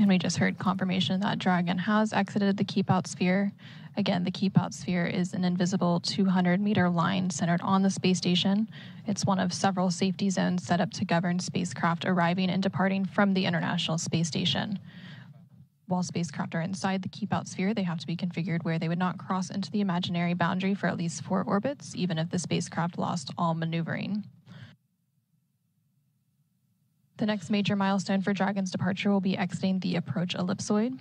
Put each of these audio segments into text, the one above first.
And we just heard confirmation that Dragon has exited the Keep Out Sphere. Again, the Keep Out Sphere is an invisible 200-meter line centered on the space station. It's one of several safety zones set up to govern spacecraft arriving and departing from the International Space Station. While spacecraft are inside the Keep Out Sphere, they have to be configured where they would not cross into the imaginary boundary for at least 4 orbits, even if the spacecraft lost all maneuvering. The next major milestone for Dragon's departure will be exiting the approach ellipsoid.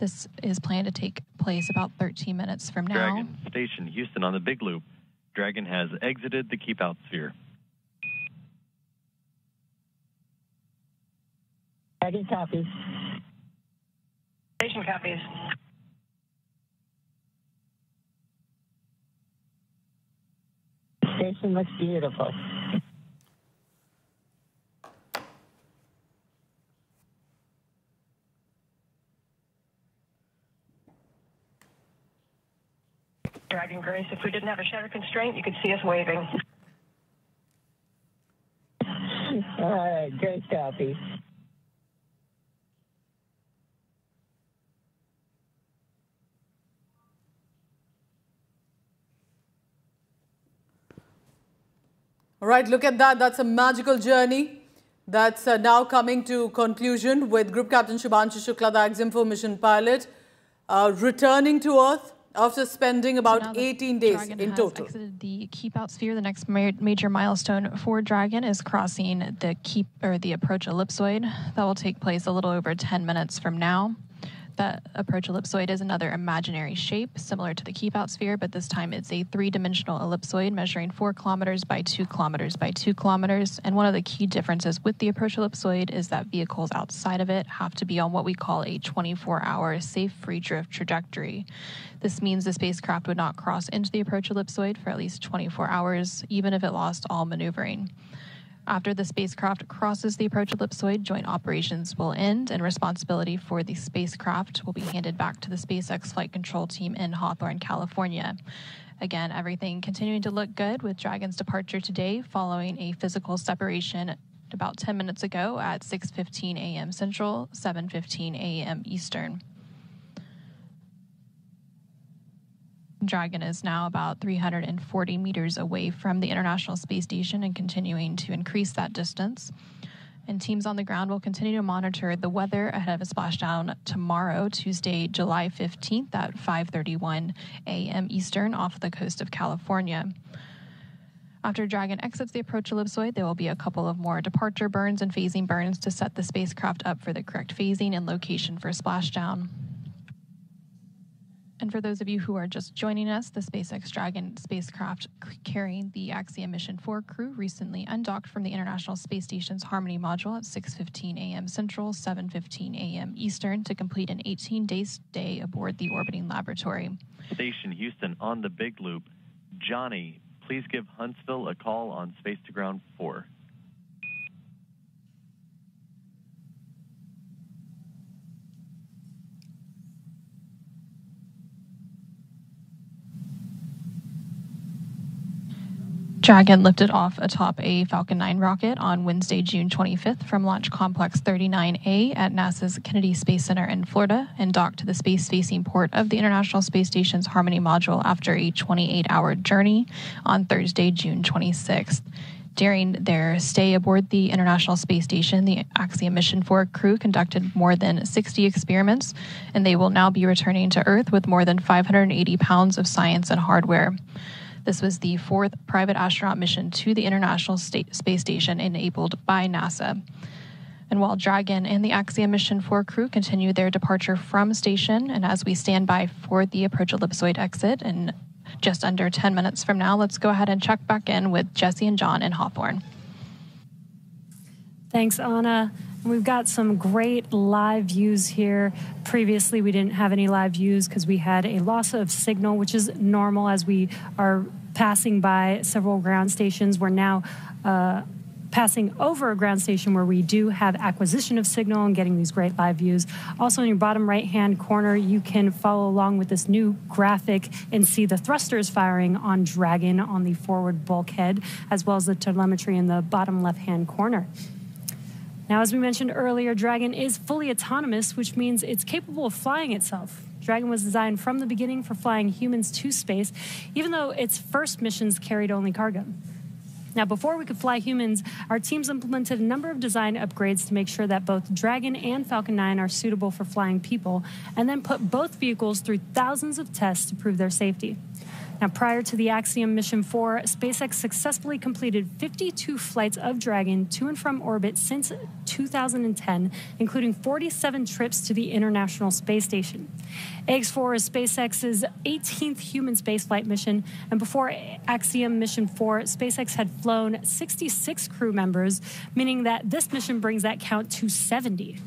This is planned to take place about 13 minutes from now. Dragon, Station Houston on the Big Loop. Dragon has exited the Keep Out Sphere. Dragon copies. Station copies. Station looks beautiful. Dragon Grace, if we didn't have a shutter constraint, you could see us waving. All right, Grace copies. All right, look at that. That's a magical journey that's now coming to conclusion with Group Captain Shubhanshu Shukla, the Axiom-4 mission pilot, returning to Earth after spending about 18 days in total. Dragon has exited the Keep Out Sphere. The next major milestone for Dragon is crossing the approach ellipsoid. That will take place a little over 10 minutes from now. That approach ellipsoid is another imaginary shape similar to the Keep Out Sphere, but this time it's a 3-dimensional ellipsoid measuring 4 kilometers by 2 kilometers by 2 kilometers. And one of the key differences with the approach ellipsoid is that vehicles outside of it have to be on what we call a 24-hour safe free drift trajectory. This means the spacecraft would not cross into the approach ellipsoid for at least 24 hours, even if it lost all maneuvering. After the spacecraft crosses the approach ellipsoid, joint operations will end, and responsibility for the spacecraft will be handed back to the SpaceX flight control team in Hawthorne, California. Again, everything continuing to look good with Dragon's departure today following a physical separation about 10 minutes ago at 6:15 a.m. Central, 7:15 a.m. Eastern. Dragon is now about 340 meters away from the International Space Station and continuing to increase that distance. And teams on the ground will continue to monitor the weather ahead of a splashdown tomorrow, Tuesday, July 15th at 5:31 a.m. Eastern off the coast of California. After Dragon exits the approach ellipsoid, there will be a couple of more departure burns and phasing burns to set the spacecraft up for the correct phasing and location for splashdown. And for those of you who are just joining us, the SpaceX Dragon spacecraft carrying the Axiom Mission 4 crew recently undocked from the International Space Station's Harmony module at 6:15 a.m. Central, 7:15 a.m. Eastern to complete an 18-day stay aboard the orbiting laboratory. Station Houston on the Big Loop. Johnny, please give Huntsville a call on Space to Ground 4. Dragon lifted off atop a Falcon 9 rocket on Wednesday, June 25th from Launch Complex 39A at NASA's Kennedy Space Center in Florida and docked to the space-facing port of the International Space Station's Harmony module after a 28-hour journey on Thursday, June 26th. During their stay aboard the International Space Station, the Axiom Mission 4 crew conducted more than 60 experiments, and they will now be returning to Earth with more than 580 pounds of science and hardware. This was the 4th private astronaut mission to the International Space Station enabled by NASA. And while Dragon and the Axiom Mission 4 crew continue their departure from station, and as we stand by for the approach ellipsoid exit in just under 10 minutes from now, let's go ahead and check back in with Jesse and John in Hawthorne. Thanks, Anna. We've got some great live views here. Previously, we didn't have any live views because we had a loss of signal, which is normal as we are passing by several ground stations. We're now passing over a ground station where we do have acquisition of signal and getting these great live views. Also in your bottom right-hand corner, you can follow along with this new graphic and see the thrusters firing on Dragon on the forward bulkhead, as well as the telemetry in the bottom left-hand corner. Now, as we mentioned earlier, Dragon is fully autonomous, which means it's capable of flying itself. Dragon was designed from the beginning for flying humans to space, even though its first missions carried only cargo. Now, before we could fly humans, our teams implemented a number of design upgrades to make sure that both Dragon and Falcon 9 are suitable for flying people, and then put both vehicles through thousands of tests to prove their safety. Now, prior to the Axiom Mission 4, SpaceX successfully completed 52 flights of Dragon to and from orbit since 2010, including 47 trips to the International Space Station. AX-4 is SpaceX's 18th human spaceflight mission, and before Axiom Mission 4, SpaceX had flown 66 crew members, meaning that this mission brings that count to 70.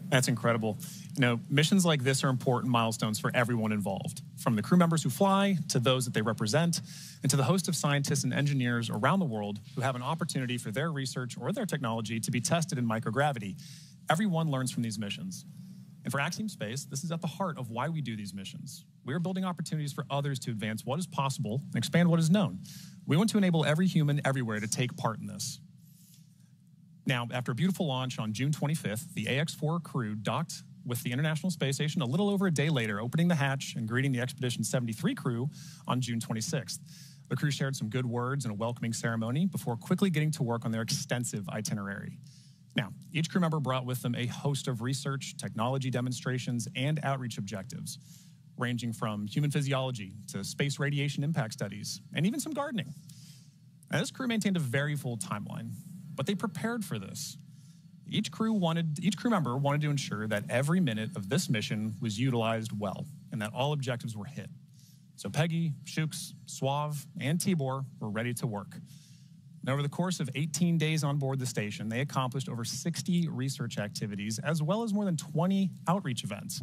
That's incredible. You know, missions like this are important milestones for everyone involved, from the crew members who fly to those that they represent, and to the host of scientists and engineers around the world who have an opportunity for their research or their technology to be tested in microgravity. Everyone learns from these missions. And for Axiom Space, this is at the heart of why we do these missions. We are building opportunities for others to advance what is possible and expand what is known. We want to enable every human everywhere to take part in this. Now, after a beautiful launch on June 25th, the AX-4 crew docked with the International Space Station a little over a day later, opening the hatch and greeting the Expedition 73 crew on June 26th. The crew shared some good words and a welcoming ceremony before quickly getting to work on their extensive itinerary. Now, each crew member brought with them a host of research, technology demonstrations, and outreach objectives, ranging from human physiology to space radiation impact studies, and even some gardening. Now, this crew maintained a very full timeline, but they prepared for this. Each crew member wanted to ensure that every minute of this mission was utilized well and that all objectives were hit. So Peggy, Shooks, Suave, and Tibor were ready to work. And over the course of 18 days on board the station, they accomplished over 60 research activities as well as more than 20 outreach events.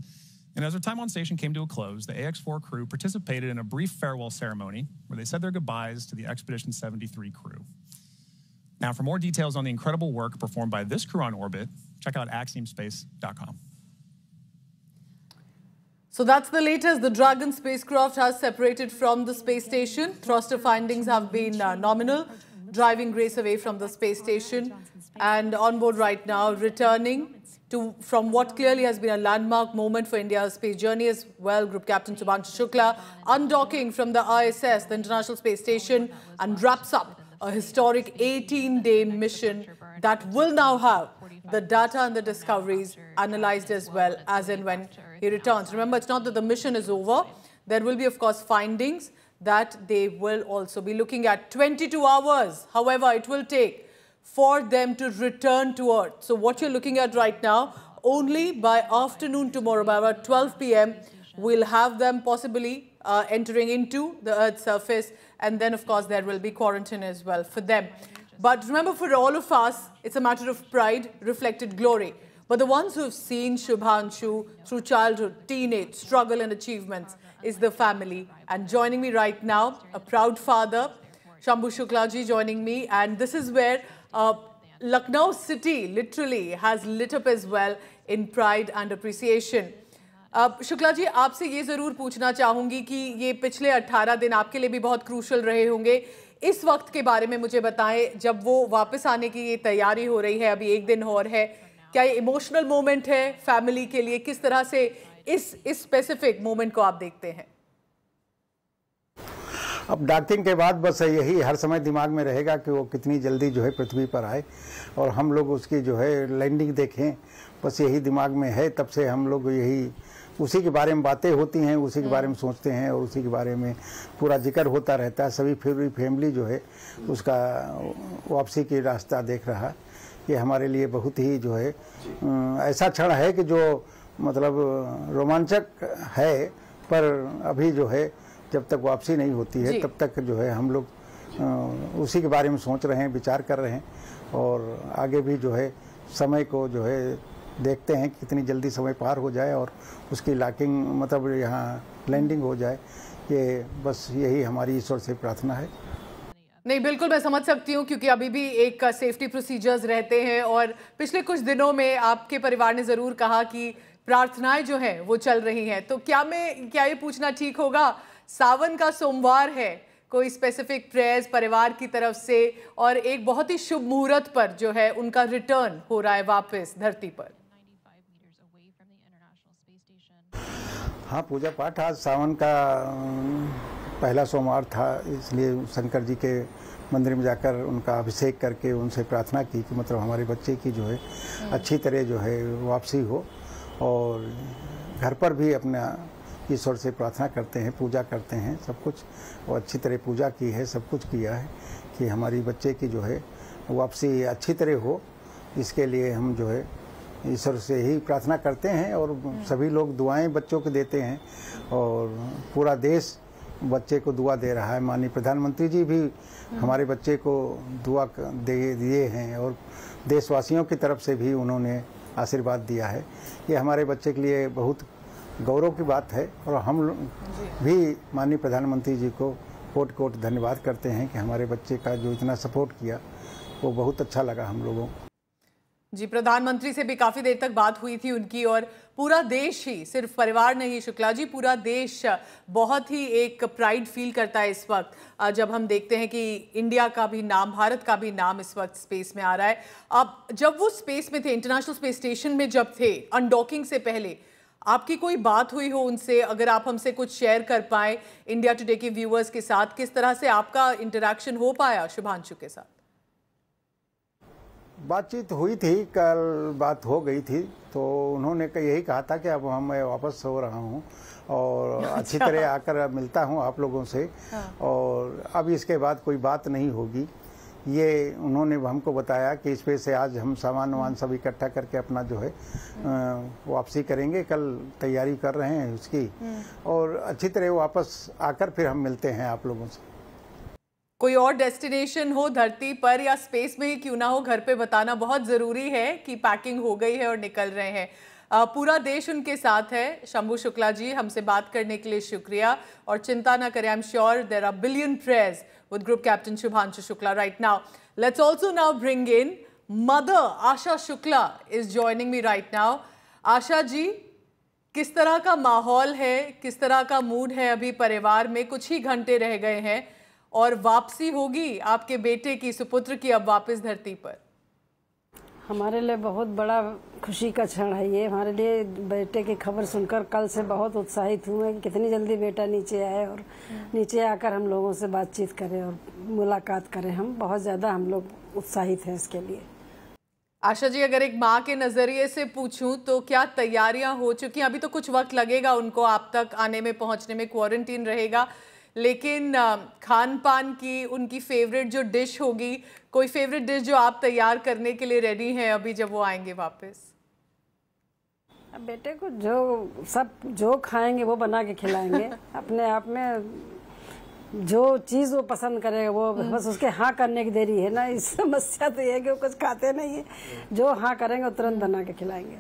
And as their time on station came to a close, the AX-4 crew participated in a brief farewell ceremony where they said their goodbyes to the Expedition 73 crew. Now, for more details on the incredible work performed by this crew on orbit, check out axiomspace.com. So that's the latest. The Dragon spacecraft has separated from the space station. Thruster findings have been nominal, driving Grace away from the space station. And on board right now, returning from what clearly has been a landmark moment for India's space journey as well, Group Captain Shubhanshu Shukla undocking from the ISS, the International Space Station, and wraps up a historic 18-day mission that will now have the data and the discoveries analyzed as well as and when he returns. Remember, it's not that the mission is over. There will be, of course, findings that they will also be looking at. 22 hours, however, it will take for them to return to Earth. So what you're looking at right now, only by afternoon tomorrow, by about 12 p.m., we'll have them possibly entering into the Earth's surface. And then, of course, there will be quarantine as well for them. But remember, for all of us, it's a matter of pride, reflected glory. But the ones who have seen Shubhanshu through childhood, teenage, struggle and achievements is the family. And joining me right now, a proud father, Shambhu Shuklaji joining me. And this is where Lucknow city literally has lit up as well in pride and appreciation. Shukla ji, आपसे ये ज़रूर पूछना चाहूँगी कि ये पिछले 18 दिन आपके लिए भी बहुत क्रूशल रहे होंगे। इस वक्त के बारे में मुझे बताएं, जब वो वापस आने की ये तैयारी हो रही है, अभी एक दिन और है, क्या ये इमोशनल मोमेंट है फैमिली के लिए? किस तरह से इस स्पेसिफिक मोमेंट को आप देखते हैं? अब डॉकिंग के बाद बस यही हर समय दिमाग में रहेगा कि वो कितनी जल्दी जो है पृथ्वी पर आए और हम लोग उसकी जो है लैंडिंग देखें, बस यही दिमाग में है। तब से हम लोग यही उसी के बारे में बातें होती हैं, उसी के बारे में सोचते हैं और उसी के बारे में पूरा जिक्र होता रहता है। सभी फैमिली जो है उसका वापसी की रास्ता देख रहा। ये हमारे लिए बहुत ही जो है ऐसा क्षण है कि जो मतलब रोमांचक है, पर अभी जो है जब तक वापसी नहीं होती है तब तक जो है हम लोग उसी के बारे में सोच रहे हैं, विचार कर रहे हैं और आगे भी जो है समय को जो है देखते हैं कितनी जल्दी समय पार हो जाए और उसकी लैंडिंग मतलब यहाँ लैंडिंग हो जाए। ये बस यही हमारी ईश्वर से प्रार्थना है। नहीं, बिल्कुल मैं समझ सकती हूँ, क्योंकि अभी भी एक सेफ्टी प्रोसीजर्स रहते हैं और पिछले कुछ दिनों में आपके परिवार ने ज़रूर कहा कि प्रार्थनाएं जो हैं वो चल रही हैं। तो क्या ये पूछना ठीक होगा, सावन का सोमवार है, कोई स्पेसिफिक प्रेयर्स परिवार की तरफ से, और एक बहुत ही शुभ मुहूर्त पर जो है उनका रिटर्न हो रहा है वापस धरती पर। हाँ, पूजा पाठ आज सावन का पहला सोमवार था, इसलिए शंकर जी के मंदिर में जाकर उनका अभिषेक करके उनसे प्रार्थना की कि मतलब हमारे बच्चे की जो है अच्छी तरह जो है वापसी हो, और घर पर भी अपना ईश्वर से प्रार्थना करते हैं, पूजा करते हैं, सब कुछ, और अच्छी तरह पूजा की है, सब कुछ किया है कि हमारी बच्चे की जो है वापसी अच्छी तरह हो। इसके लिए हम जो है ईश्वर से ही प्रार्थना करते हैं, और सभी लोग दुआएं बच्चों को देते हैं, और पूरा देश बच्चे को दुआ दे रहा है। माननीय प्रधानमंत्री जी भी हमारे बच्चे को दुआ दिए हैं, और देशवासियों की तरफ से भी उन्होंने आशीर्वाद दिया है। ये हमारे बच्चे के लिए बहुत गौरव की बात है, और हम भी माननीय प्रधानमंत्री जी को कोट कोट धन्यवाद करते हैं कि हमारे बच्चे का जो इतना सपोर्ट किया वो बहुत अच्छा लगा हम लोगों को। जी, प्रधानमंत्री से भी काफी देर तक बात हुई थी उनकी, और पूरा देश ही, सिर्फ परिवार नहीं शुक्ला जी, पूरा देश बहुत ही एक प्राइड फील करता है इस वक्त जब हम देखते हैं कि इंडिया का भी नाम, भारत का भी नाम इस वक्त स्पेस में आ रहा है। अब जब वो स्पेस में थे, इंटरनेशनल स्पेस स्टेशन में जब थे, अनडॉकिंग से पहले आपकी कोई बात हुई हो उनसे, अगर आप हमसे कुछ शेयर कर पाए इंडिया टुडे के व्यूअर्स के साथ, किस तरह से आपका इंटरेक्शन हो पाया शुभांशु के साथ? बातचीत हुई थी, कल बात हो गई थी, तो उन्होंने यही कहा था कि अब मैं वापस हो रहा हूँ और अच्छी तरह आकर मिलता हूँ आप लोगों से, और अब इसके बाद कोई बात नहीं होगी। ये उन्होंने हमको बताया कि इस पे से आज हम सामान वामान सब इकट्ठा करके अपना जो है वापसी करेंगे, कल तैयारी कर रहे हैं उसकी, और अच्छी तरह वापस आकर फिर हम मिलते हैं आप लोगों से। कोई और डेस्टिनेशन हो धरती पर या स्पेस में ही क्यों ना हो, घर पे बताना बहुत ज़रूरी है कि पैकिंग हो गई है और निकल रहे हैं। पूरा देश उनके साथ है। शंभू शुक्ला जी, हमसे बात करने के लिए शुक्रिया, और चिंता ना करें, I am sure there are billion prayers with Group Captain Shubhanshu Shukla right now. Let's also now bring in Mother Asha Shukla is joining me right now. Asha ji, किस तरह का माहौल है, किस तरह का मूड है अभी परिवार में? कुछ ही घंटे रह गए हैं और वापसी होगी आपके बेटे की, सुपुत्र की, अब वापस धरती पर। हमारे लिए बहुत बड़ा खुशी का क्षण है ये। हमारे लिए बेटे की खबर सुनकर कल से बहुत उत्साहित हुए कि कितनी जल्दी बेटा नीचे आए और नीचे आकर हम लोगों से बातचीत करें और मुलाकात करें। हम बहुत ज़्यादा हम लोग उत्साहित हैं इसके लिए। आशा जी, अगर एक माँ के नज़रिए से पूछूं तो क्या तैयारियां हो चुकी हैं? अभी तो कुछ वक्त लगेगा उनको आप तक आने में, पहुंचने में, क्वारंटीन रहेगा, लेकिन खान पान की उनकी फेवरेट जो डिश होगी, कोई फेवरेट डिश जो आप तैयार करने के लिए रेडी हैं अभी जब वो आएंगे वापस? बेटे को जो खाएंगे वो बना के खिलाएंगे। अपने आप में जो चीज़ वो पसंद करेगा वो बस उसके हाँ करने की देरी है ना। इस समस्या तो ये है कि वो कुछ खाते नहीं है, जो हाँ करेंगे वो तुरंत बना के खिलाएंगे।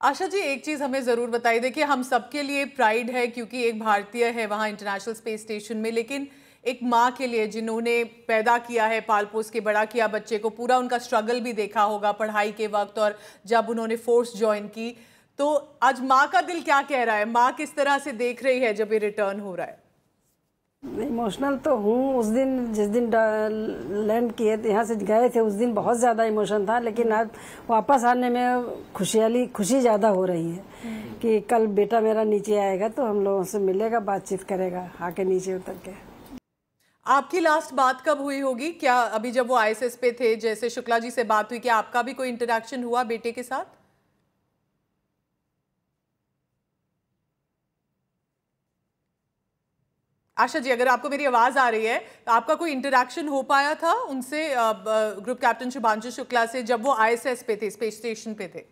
आशा जी, एक चीज़ हमें ज़रूर बताइए, देखिए हम सबके लिए प्राइड है क्योंकि एक भारतीय है वहाँ इंटरनेशनल स्पेस स्टेशन में, लेकिन एक माँ के लिए जिन्होंने पैदा किया है, पाल पोस के बड़ा किया बच्चे को, पूरा उनका स्ट्रगल भी देखा होगा पढ़ाई के वक्त और जब उन्होंने फोर्स ज्वाइन की, तो आज माँ का दिल क्या कह रहा है? माँ किस तरह से देख रही है जब ये रिटर्न हो रहा है? इमोशनल तो हूँ। उस दिन जिस दिन लैंड किए यहाँ से गए थे उस दिन बहुत ज़्यादा इमोशन था, लेकिन आज वापस आने में खुशी ज़्यादा हो रही है कि कल बेटा मेरा नीचे आएगा तो हम लोगों से मिलेगा, बातचीत करेगा आके नीचे उतर के। आपकी लास्ट बात कब हुई होगी? क्या अभी जब वो ISS पे थे, जैसे शुक्ला जी से बात हुई, क्या आपका भी कोई इंटरेक्शन हुआ बेटे के साथ? आशा जी, अगर आपको मेरी आवाज आ रही है, तो आपका कोई इंटरेक्शन हो पाया था उनसे, ग्रुप कैप्टन शुभांशु शुक्ला से, जब वो ISS पे थे, स्पेस स्टेशन पे थे?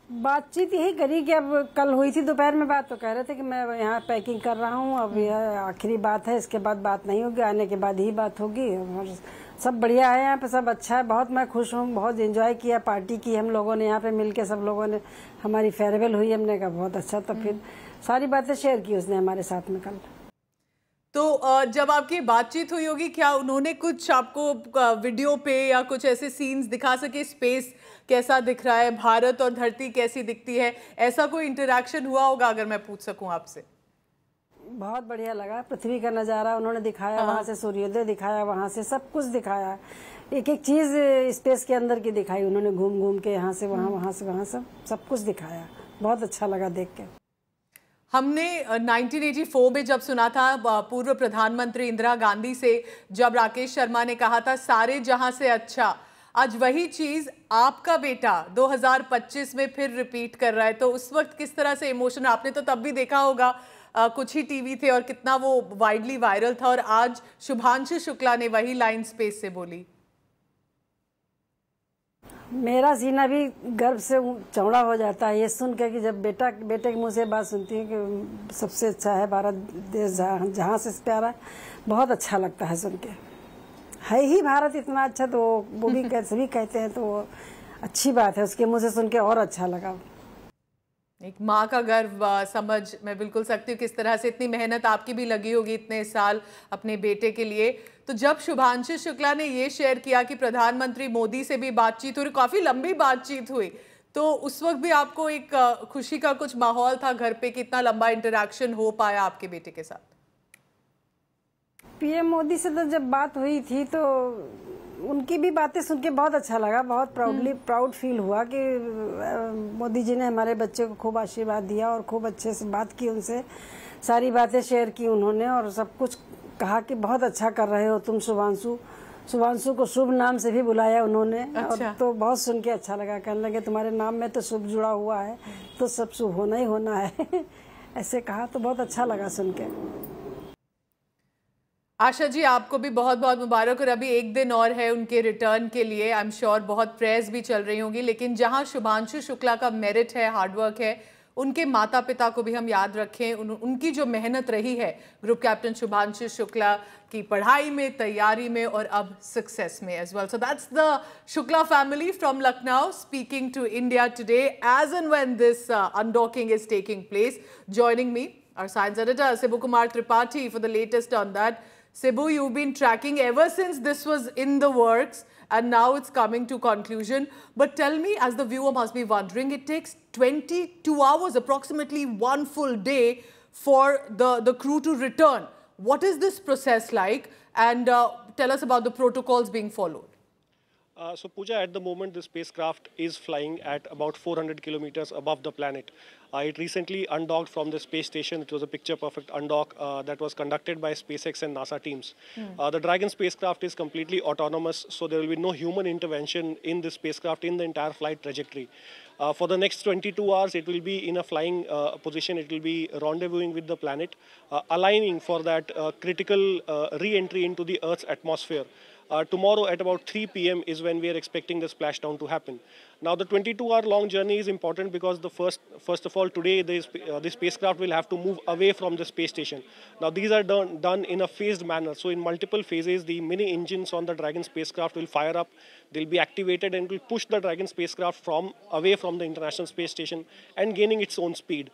बातचीत यही करी कि अब कल हुई थी दोपहर में बात, तो कह रहे थे कि मैं यहाँ पैकिंग कर रहा हूँ, अब यह आखिरी बात है, इसके बाद बात नहीं होगी, आने के बाद ही बात होगी। और सब बढ़िया है यहाँ पे, सब अच्छा है, बहुत मैं खुश हूँ, बहुत एंजॉय किया, पार्टी की हम लोगों ने यहाँ पे मिलके, सब लोगों ने, हमारी फेयरवेल हुई, हमने कहा बहुत अच्छा, तो फिर सारी बातें शेयर की उसने हमारे साथ में कल। तो जब आपकी बातचीत हुई होगी, क्या उन्होंने कुछ आपको वीडियो पे या कुछ ऐसे सीन्स दिखा सके, स्पेस कैसा दिख रहा है, भारत और धरती कैसी दिखती है, ऐसा कोई इंटरेक्शन हुआ होगा अगर मैं पूछ सकूं आपसे? बहुत बढ़िया लगा। पृथ्वी का नज़ारा उन्होंने दिखाया, वहाँ से सूर्योदय दिखाया, वहाँ से सब कुछ दिखाया। एक एक चीज़ स्पेस के अंदर की दिखाई उन्होंने, घूम घूम के यहाँ से वहाँ, वहाँ से वहाँ, सब कुछ दिखाया। बहुत अच्छा लगा देख के। हमने 1984 में जब सुना था पूर्व प्रधानमंत्री इंदिरा गांधी से, जब राकेश शर्मा ने कहा था सारे जहां से अच्छा, आज वही चीज आपका बेटा 2025 में फिर रिपीट कर रहा है। तो उस वक्त किस तरह से इमोशन, आपने तो तब भी देखा होगा, कुछ ही टीवी थे और कितना वो वाइडली वायरल था, और आज शुभांशु शुक्ला ने वही लाइन स्पेस से बोली। मेरा सीना भी गर्व से चौड़ा हो जाता है ये सुन के कि जब बेटे के मुंह से बात सुनती है कि सबसे अच्छा है भारत देश, जहाँ से प्यारा है। बहुत अच्छा लगता है सुन के। है ही भारत इतना अच्छा, तो वो भी सभी कहते हैं, तो अच्छी बात है। उसके मुंह से सुन के और अच्छा लगा। एक माँ का गर्व समझ मैं बिल्कुल सकती हूँ किस तरह से। इतनी मेहनत आपकी भी लगी होगी इतने साल अपने बेटे के लिए। तो जब शुभांशु शुक्ला ने ये शेयर किया कि प्रधानमंत्री मोदी से भी बातचीत हुई, काफ़ी लंबी बातचीत हुई, तो उस वक्त भी आपको एक खुशी का कुछ माहौल था घर पे कि इतना लंबा इंटरेक्शन हो पाया आपके बेटे के साथ? पीएम मोदी से तो जब बात हुई थी तो उनकी भी बातें सुन के बहुत अच्छा लगा। बहुत प्राउड फील हुआ कि मोदी जी ने हमारे बच्चे को खूब आशीर्वाद दिया और खूब अच्छे से बात की उनसे, सारी बातें शेयर की उन्होंने और सब कुछ कहा कि बहुत अच्छा कर रहे हो तुम शुभांशु को शुभ नाम से भी बुलाया उन्होंने। अच्छा। और तो बहुत सुन के अच्छा लगा। कहने लगे तुम्हारे नाम में तो शुभ जुड़ा हुआ है, तो सब शुभ होना ही होना है ऐसे कहा, तो बहुत अच्छा लगा सुन के। आशा जी, आपको भी बहुत बहुत मुबारक। और अभी एक दिन और है उनके रिटर्न के लिए। आई एम श्योर बहुत प्रेयर्स भी चल रही होंगी, लेकिन जहां शुभांशु शुक्ला का मेरिट है, हार्डवर्क है, उनके माता पिता को भी हम याद रखें। उनकी जो मेहनत रही है ग्रुप कैप्टन शुभांशु शुक्ला की पढ़ाई में, तैयारी में और अब सक्सेस में as well. So that's the Shukla family from Lucknow speaking to India Today as and when this undocking is taking place. Joining me, our science editor Sibu Kumar Tripathi for the latest on that. Sibu, you've been tracking ever since this was in the works and now it's coming to conclusion. But tell me, as the viewer must be wondering, it takes 22 hours, approximately one full day, for the crew to return. What is this process like? And tell us about the protocols being followed. So Pooja, at the moment the spacecraft is flying at about 400 kilometers above the planet. It recently undocked from the space station. It was a picture-perfect undock that was conducted by SpaceX and NASA teams. The Dragon spacecraft is completely autonomous, so there will be no human intervention in the spacecraft in the entire flight trajectory. For the next 22 hours, it will be in a flying position. It will be rendezvousing with the planet, aligning for that critical re-entry into the Earth's atmosphere. Tomorrow at about 3 p.m. is when we are expecting the splashdown to happen. Now the 22-hour long journey is important because the first of all today the spacecraft will have to move away from the space station. Now these are done in a phased manner. So in multiple phases, the mini engines on the Dragon spacecraft will fire up. They'll be activated and will push the Dragon spacecraft away from the International Space Station and gaining its own speed.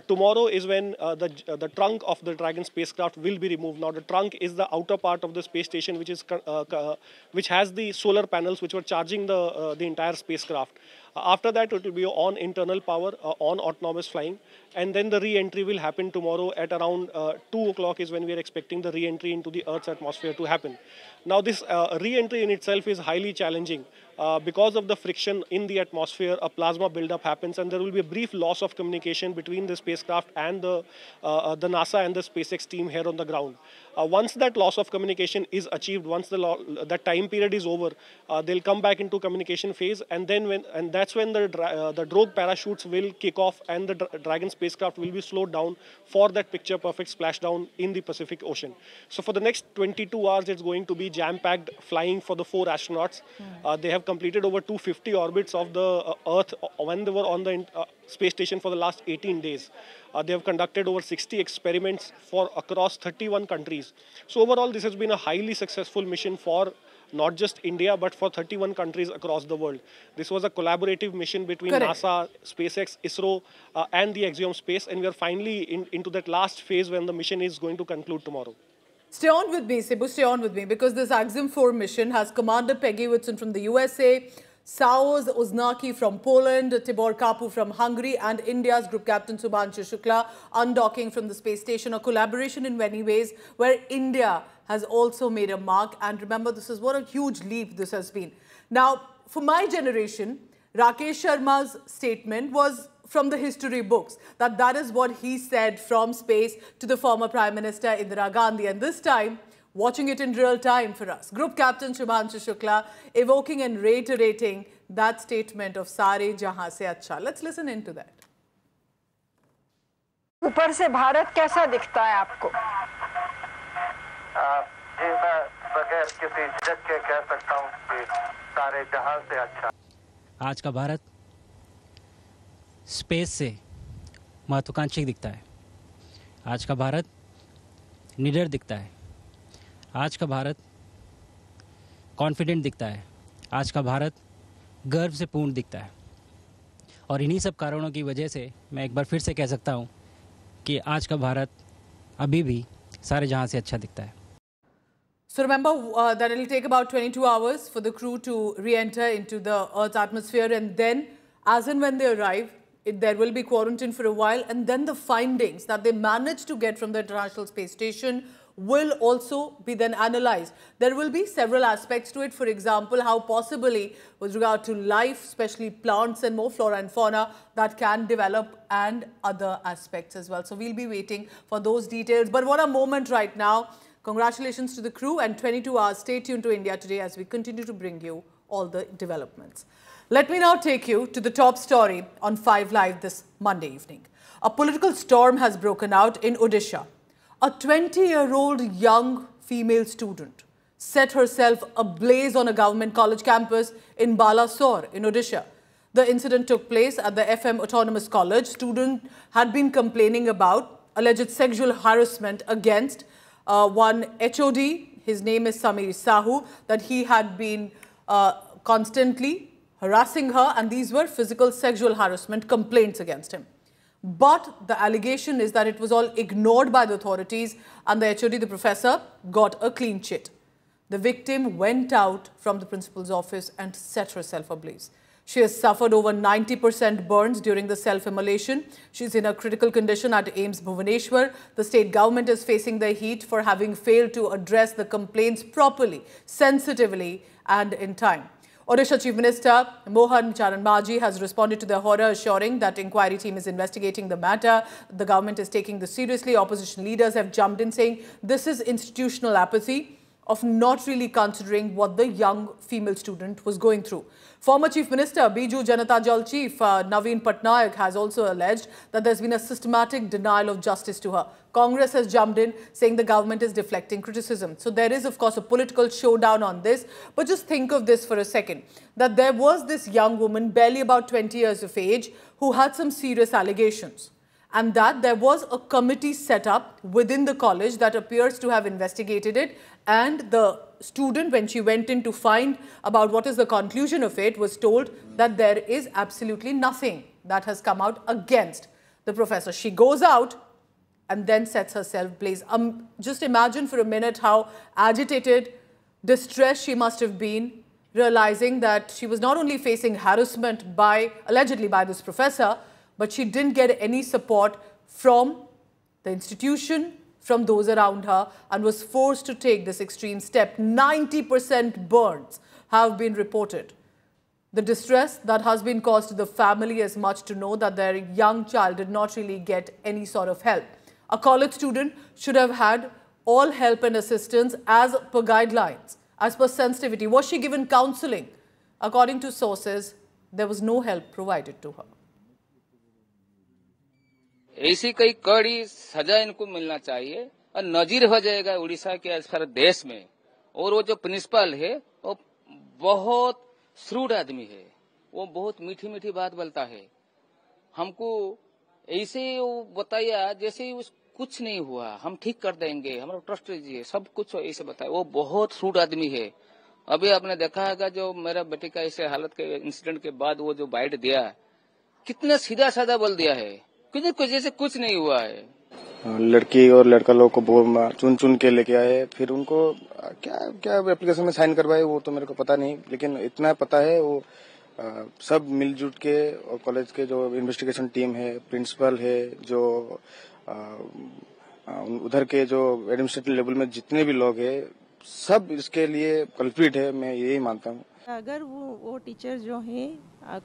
Tomorrow is when the trunk of the Dragon spacecraft will be removed. Now the trunk is the outer part of the space station, which has the solar panels which were charging the entire spacecraft. After that, it will be on internal power, on autonomous flying, and then the re-entry will happen tomorrow at around 2 o'clock is when we are expecting the re-entry into the Earth's atmosphere to happen. Now this re-entry in itself is highly challenging. Because of the friction in the atmosphere, a plasma buildup happens and there will be a brief loss of communication between the spacecraft and the NASA and the SpaceX team here on the ground. Once that loss of communication is achieved, once that time period is over, they'll come back into communication phase, and then that's when the drogue parachutes will kick off and the Dragon spacecraft will be slowed down for that picture-perfect splashdown in the Pacific Ocean. So for the next 22 hours, it's going to be jam-packed flying for the 4 astronauts. They have completed over 250 orbits of the Earth when they were on the space station for the last 18 days. They have conducted over 60 experiments across 31 countries. So overall, this has been a highly successful mission for not just India, but for 31 countries across the world. This was a collaborative mission between NASA, SpaceX, ISRO, and the Axiom Space, and we are finally into that last phase when the mission is going to conclude tomorrow. Stay on with me, Sibu, stay on with me, because this Axiom 4 mission has Commander Peggy Whitson from the USA, Saoz Oznaki from Poland, Tibor Kapu from Hungary, and India's group captain Subhanshu Shukla undocking from the space station. A collaboration in many ways where India has also made a mark. And remember, this is what a huge leap this has been. Now, for my generation, Rakesh Sharma's statement was from the history books, that is what he said from space to the former Prime Minister Indira Gandhi. And this time, watching it in real time for us, Group Captain Subhanshu Shukla evoking and reiterating that statement of Sare Jahan Se Acha. Let's listen into that. ऊपर से भारत कैसा दिखता है आपको? जी मैं बगैर किसी झिझक के कह सकता हूँ कि सारे जहां से अच्छा। आज का भारत स्पेस से महत्वाकांक्षी दिखता है। आज का भारत निडर दिखता है। आज का भारत कॉन्फिडेंट दिखता है। आज का भारत गर्व से पूर्ण दिखता है। और इन्हीं सब कारणों की वजह से मैं एक बार फिर से कह सकता हूँ कि आज का भारत अभी भी सारे जहां से अच्छा दिखता है। So remember that it will take about 22 hours for the crew to re-enter into the Earth's atmosphere, and then as and when they arrive, there will be quarantine for a while, and then the findings that they managed to get from the International Space Station will also be then analyzed. There will be several aspects to it. For example, how possibly with regard to life, especially plants and more flora and fauna, that can develop, and other aspects as well. So we'll be waiting for those details. But what a moment right now. Congratulations to the crew, and 22 hours. Stay tuned to India Today as we continue to bring you all the developments. Let me now take you to the top story on 5 Live this Monday evening. A political storm has broken out in Odisha. A 20-year-old young female student set herself ablaze on a government college campus in Balasore in Odisha. The incident took place at the FM Autonomous College. Student had been complaining about alleged sexual harassment against one HOD, his name is Samir Sahu, that he had been constantly harassing her, and these were physical sexual harassment complaints against him. But the allegation is that it was all ignored by the authorities, and the HOD, the professor, got a clean chit. The victim went out from the principal's office and set herself ablaze. She has suffered over 90% burns during the self-immolation. She's in a critical condition at AIIMS Bhubaneswar. The state government is facing the heat for having failed to address the complaints properly, sensitively, and in time. Odisha Chief Minister Mohan Charan Maji has responded to the horror, assuring that inquiry team is investigating the matter. The government is taking this seriously. Opposition leaders have jumped in saying this is institutional apathy of not really considering what the young female student was going through. Former Chief Minister Biju Janata Dal Chief Naveen Patnaik has also alleged that there's been a systematic denial of justice to her. Congress has jumped in saying the government is deflecting criticism. So there is, of course, a political showdown on this. But just think of this for a second, that there was this young woman, barely about 20 years of age, who had some serious allegations. And that there was a committee set up within the college that appears to have investigated it. And the student, when she went in to find about what is the conclusion of it, was told that there is absolutely nothing that has come out against the professor. She goes out and then sets herself ablaze. Just imagine for a minute how agitated, distressed she must have been, realizing that she was not only facing harassment allegedly by this professor, but she didn't get any support from the institution, from those around her, and was forced to take this extreme step. 90% burns have been reported. The distress that has been caused to the family is much to know that their young child did not really get any sort of help. A college student should have had all help and assistance as per guidelines, as per sensitivity. Was she given counseling? According to sources, there was no help provided to her. ऐसी कई कड़ी सजा इनको मिलना चाहिए और नजीर हो जाएगा उड़ीसा के सारे देश में। और वो जो प्रिंसिपल है वो बहुत श्रूड आदमी है, वो बहुत मीठी मीठी बात बोलता है। हमको ऐसे वो बताया जैसे कुछ नहीं हुआ, हम ठीक कर देंगे, हमारा ट्रस्ट लीजिए, सब कुछ ऐसे बताया। वो बहुत श्रूड आदमी है। अभी आपने देखा होगा जो मेरा बेटे का ऐसे हालत के इंसिडेंट के बाद वो जो बाइट दिया, कितना सीधा साधा बोल दिया है, कुछ जैसे कुछ नहीं हुआ है। लड़की और लड़का लोग को चुन चुन के लेके आए, फिर उनको क्या क्या एप्लीकेशन में साइन करवाए वो तो मेरे को पता नहीं, लेकिन इतना पता है वो सब मिलजुल के और कॉलेज के जो इन्वेस्टिगेशन टीम है, प्रिंसिपल है, जो उधर के जो एडमिनिस्ट्रेटिव लेवल में जितने भी लोग हैं, सब इसके लिए कल्प्रिट है, मैं यही मानता हूँ। अगर वो टीचर जो है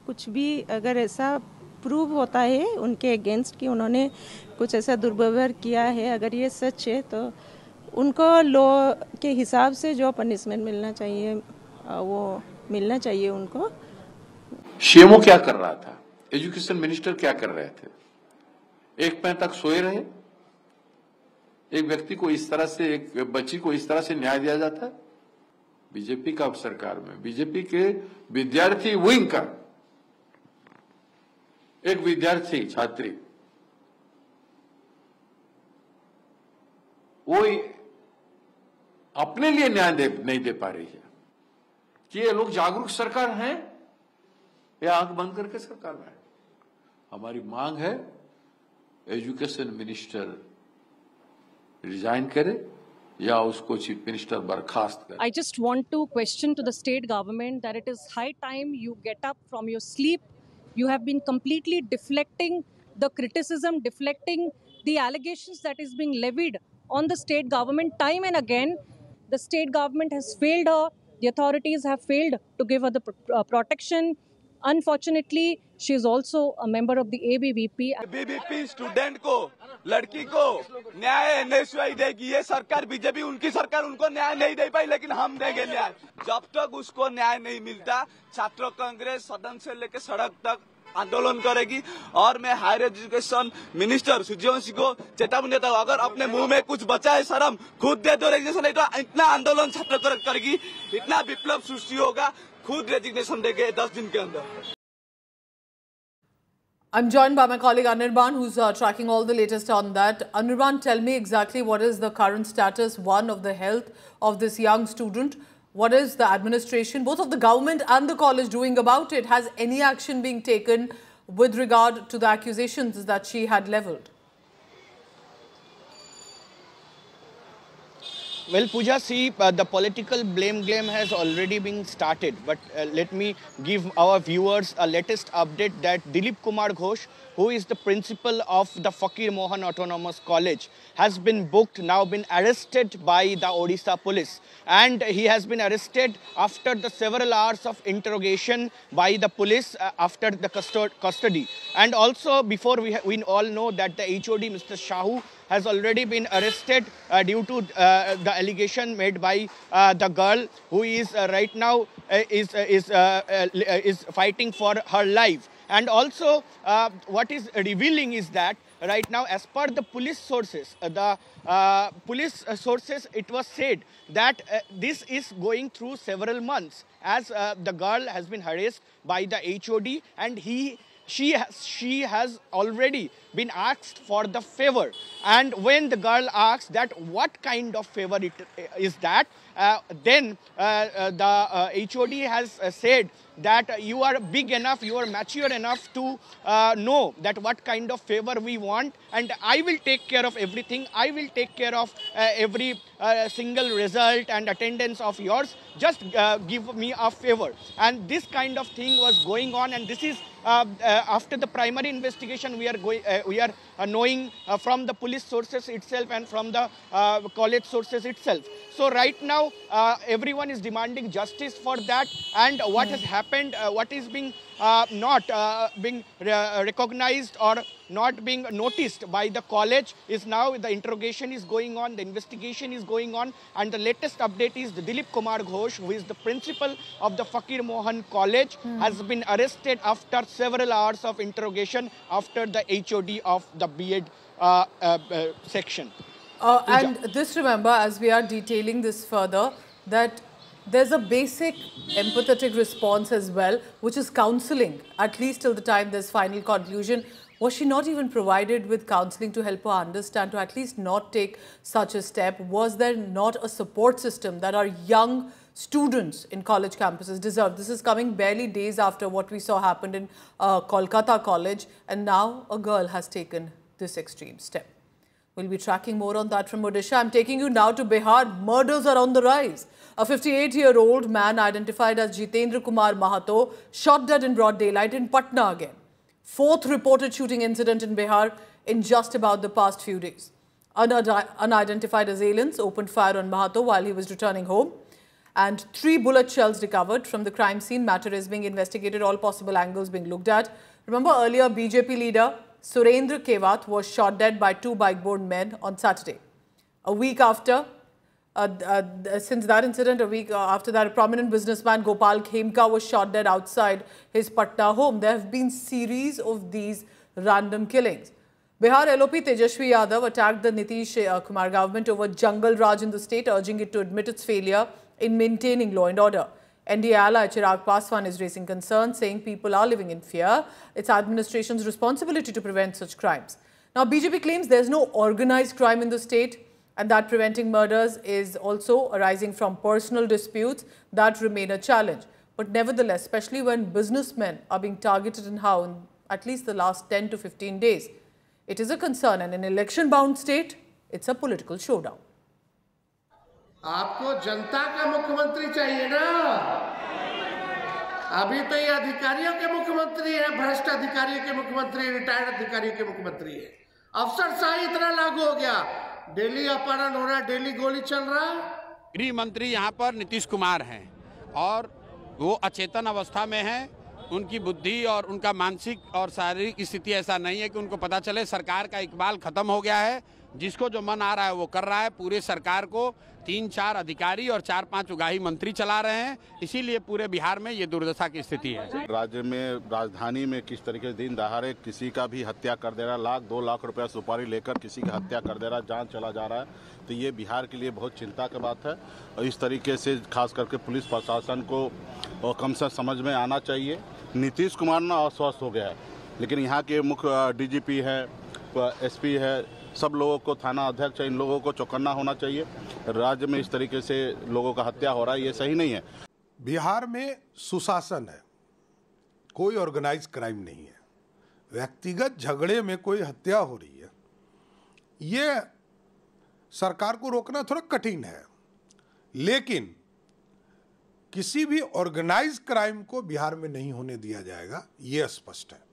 कुछ भी अगर ऐसा प्रूव होता है उनके अगेंस्ट कि उन्होंने कुछ ऐसा दुर्व्यवहार किया है, अगर ये सच है तो उनको लॉ के हिसाब से जो पनिशमेंट मिलना चाहिए वो मिलना चाहिए उनको। सीएमओ क्या कर रहा था, एजुकेशन मिनिस्टर क्या कर रहे थे? एक पैर तक सोए रहे। एक व्यक्ति को इस तरह से, एक बच्ची को इस तरह से न्याय दिया जाता है? बीजेपी का सरकार में बीजेपी के विद्यार्थी विंग का एक विद्यार्थी छात्री, वो अपने लिए न्याय नहीं दे पा रही है कि ये लोग जागरूक सरकार हैं या आंख बंद करके सरकार में है। हमारी मांग है एजुकेशन मिनिस्टर रिजाइन करे या उसको चीफ मिनिस्टर बर्खास्त करे। I just want to question to the state government that it is high time you get up from your sleep. You have been completely deflecting the criticism, deflecting the allegations that is being levied on the state government time and again. The state government has failed her. The authorities have failed to give her the protection. Unfortunately, she is also a member of the ABVP. ABVP student को, लड़की को न्याय नहीं देगी ये सरकार, BJP उनकी सरकार उनको न्याय नहीं दे पाई, लेकिन हम देंगे न्याय। जब तक उसको न्याय नहीं मिलता, छात्र कांग्रेस सदन से लेकर सड़क तक आंदोलन करेगी। और मैं हायर एजुकेशन मिनिस्टर सूर्यवंशी को चेतावनी देता हूँ, अगर अपने मुंह में कुछ बचा है शर्म खुद दे दो रेजिग्नेशन, नहीं तो इतना आंदोलन छात्र करेगी, इतना विप्लव सृष्टि होगा, खुद रेजिग्नेशन देंगे 10 दिन के अंदर। I'm joined by my colleague Anirban, who's tracking all the latest on that. Anirban, tell me exactly what is the current status, one, of the health of this young student. What is the administration, both of the government and the college, doing about it? Has any action been taken with regard to the accusations that she had levelled? Well, Pooja, see, the political blame game has already been started. But let me give our viewers a latest update that Dilip Kumar Ghosh, who is the principal of the Fakir Mohan Autonomous College, has been booked, now been arrested by the Odisha police. And he has been arrested after the several hours of interrogation by the police after the custody. And also, before we all know that the HOD, Mr. Shahu, has already been arrested due to the allegation made by the girl who is right now is fighting for her life. And also, what is revealing is that right now, as per the police sources, it was said that this is going through several months, as the girl has been harassed by the HOD, and she has already been asked for the favor. And when the girl asks that what kind of favor it is that, then the HOD has said that you are big enough, you are mature enough to know that what kind of favor we want, and I will take care of everything. I will take care of every single result and attendance of yours. Just give me a favor. And this kind of thing was going on, and this is after the primary investigation we are knowing from the police sources itself and from the college sources itself. So right now everyone is demanding justice for that, and what has happened, what is being not being recognized or not being noticed by the college is now the interrogation is going on, the investigation is going on, and the latest update is the Dilip Kumar Ghosh, who is the principal of the Fakir Mohan College, has been arrested after several hours of interrogation after the HOD of the B.Ed section. And this, remember, as we are detailing this further, that there's a basic empathetic response as well, which is counselling, at least till the time there's final conclusion. Was she not even provided with counselling to help her understand, to at least not take such a step? Was there not a support system that our young students in college campuses deserve? This is coming barely days after what we saw happened in Kolkata College, and now a girl has taken this extreme step. We'll be tracking more on that from Odisha. I'm taking you now to Bihar. Murders are on the rise. A 58-year-old man identified as Jitendra Kumar Mahato shot dead in broad daylight in Patna again. Fourth reported shooting incident in Bihar in just about the past few days. Unidentified assailants opened fire on Mahato while he was returning home, and 3 bullet shells recovered from the crime scene. Matter is being investigated, all possible angles being looked at. Remember earlier, BJP leader Surendra Kewat was shot dead by 2 bike-borne men on Saturday. A week after, since that incident, a week after that, a prominent businessman Gopal Khemka was shot dead outside his Patna home. There have been series of these random killings. Bihar LOP Tejashwi Yadav attacked the Nitish Kumar government over Jungle Raj in the state, urging it to admit its failure in maintaining law and order. NDA ally Chirag Paswan is raising concerns, saying people are living in fear. It's administration's responsibility to prevent such crimes. Now, BJP claims there's no organized crime in the state and that preventing murders is also arising from personal disputes that remain a challenge. But nevertheless, especially when businessmen are being targeted in how in at least the last 10 to 15 days, it is a concern, and in an election-bound state, it's a political showdown. आपको जनता का मुख्यमंत्री चाहिए ना? अभी तो ये अधिकारियों के मुख्यमंत्री है, भ्रष्ट अधिकारियों के मुख्यमंत्री, रिटायर्ड अधिकारियों के मुख्यमंत्री है। अफसरशाही इतना लागू हो गया, डेली अपहरण हो रहा है, डेली गोली चल रहा है। गृह मंत्री यहाँ पर नीतीश कुमार हैं और वो अचेतन अवस्था में हैं। उनकी बुद्धि और उनका मानसिक और शारीरिक स्थिति ऐसा नहीं है कि उनको पता चले। सरकार का इकबाल खत्म हो गया है, जिसको जो मन आ रहा है वो कर रहा है। पूरे सरकार को 3-4 अधिकारी और 4-5 उगाही मंत्री चला रहे हैं, इसीलिए पूरे बिहार में ये दुर्दशा की स्थिति है। राज्य में, राजधानी में किस तरीके से दिन दहाड़े किसी का भी हत्या कर दे रहा, 1-2 लाख रुपया सुपारी लेकर किसी का हत्या कर दे रहा, जान चला जा रहा है, तो ये बिहार के लिए बहुत चिंता की बात है। और इस तरीके से खास करके पुलिस प्रशासन को कम से समझ में आना चाहिए। नीतीश कुमार ना अस्वस्थ हो गया है, लेकिन यहाँ के मुख्य डीजीपी है, एसपी है, सब लोगों को, थाना अध्यक्ष, इन लोगों को चौकन्ना होना चाहिए। राज्य में इस तरीके से लोगों का हत्या हो रहा है, ये सही नहीं है। बिहार में सुशासन है, कोई ऑर्गेनाइज क्राइम नहीं है। व्यक्तिगत झगड़े में कोई हत्या हो रही है, ये सरकार को रोकना थोड़ा कठिन है, लेकिन किसी भी ऑर्गेनाइज क्राइम को बिहार में नहीं होने दिया जाएगा, ये स्पष्ट है।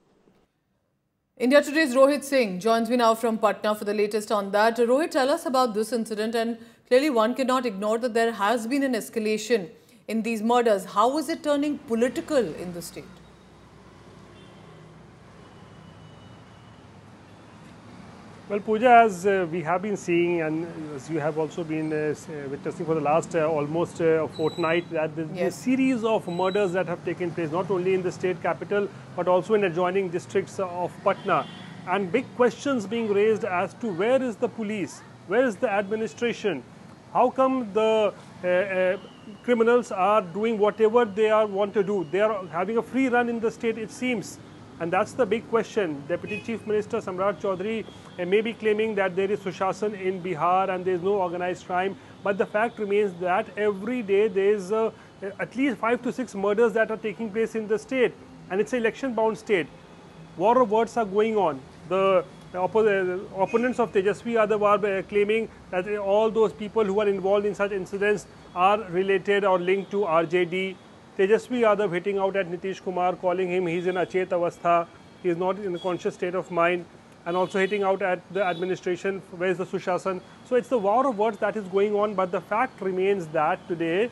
India Today's Rohit Singh joins me now from Patna for the latest on that. Rohit, tell us about this incident, and clearly one cannot ignore that there has been an escalation in these murders. How is it turning political in the state? Well, Pooja, as we have been seeing and as you have also been witnessing for the last almost fortnight, that the series of murders that have taken place not only in the state capital but also in adjoining districts of Patna, and big questions being raised as to where is the police, where is the administration, how come the criminals are doing whatever they want to do. They are having a free run in the state, it seems. And that's the big question. Deputy Chief Minister Samrat Chaudhary may be claiming that there is Sushasan in Bihar and there is no organized crime. But the fact remains that every day there is at least 5 to 6 murders that are taking place in the state. And it's an election-bound state. War of words are going on. The opponents of Tejaswi Yadav are claiming that all those people who are involved in such incidents are related or linked to RJD. Tejaswi Yadav hitting out at Nitish Kumar, calling him he's in Achet Avastha, he is not in a conscious state of mind, and also hitting out at the administration, where is the Sushasan. So it's the war of words that is going on, but the fact remains that today